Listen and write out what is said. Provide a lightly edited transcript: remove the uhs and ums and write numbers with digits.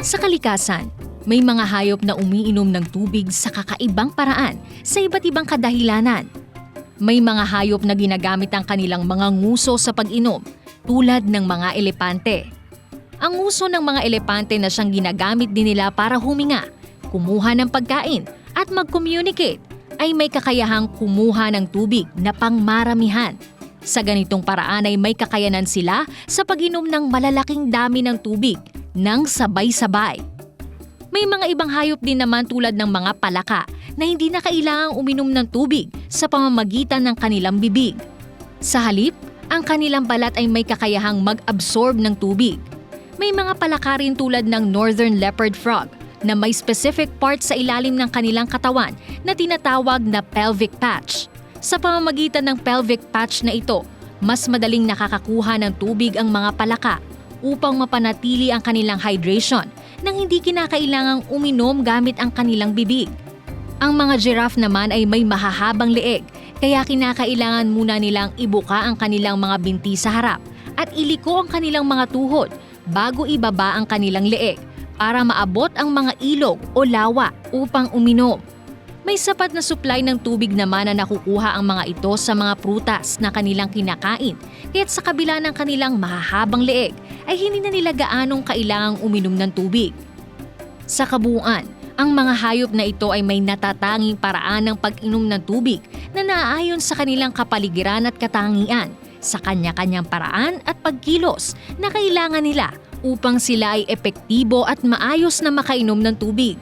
Sa kalikasan, may mga hayop na umiinom ng tubig sa kakaibang paraan sa iba't ibang kadahilanan. May mga hayop na ginagamit ang kanilang mga nguso sa pag-inom, tulad ng mga elepante. Ang nguso ng mga elepante na siyang ginagamit din nila para huminga, kumuha ng pagkain at mag-communicate ay may kakayahang kumuha ng tubig na pangmaramihan. Sa ganitong paraan ay may kakayanan sila sa pag-inom ng malalaking dami ng tubig nang sabay-sabay. May mga ibang hayop din naman tulad ng mga palaka na hindi na kailangang uminom ng tubig sa pamamagitan ng kanilang bibig. Sa halip, ang kanilang balat ay may kakayahang mag-absorb ng tubig. May mga palaka rin tulad ng northern leopard frog na may specific part sa ilalim ng kanilang katawan na tinatawag na pelvic patch. Sa pamamagitan ng pelvic patch na ito, mas madaling nakakakuha ng tubig ang mga palaka upang mapanatili ang kanilang hydration nang hindi kinakailangang uminom gamit ang kanilang bibig. Ang mga giraffe naman ay may mahahabang leeg, kaya kinakailangan muna nilang ibuka ang kanilang mga binti sa harap at iliko ang kanilang mga tuhod bago ibaba ang kanilang leeg para maabot ang mga ilog o lawa upang uminom. May sapat na supply ng tubig naman na nakukuha ang mga ito sa mga prutas na kanilang kinakain, kaya't sa kabila ng kanilang mahahabang leeg ay hindi na nila gaanong kailangang uminom ng tubig. Sa kabuuan, ang mga hayop na ito ay may natatanging paraan ng pag-inom ng tubig na naaayon sa kanilang kapaligiran at katangian, sa kanya-kanyang paraan at pagkilos na kailangan nila upang sila ay epektibo at maayos na makainom ng tubig.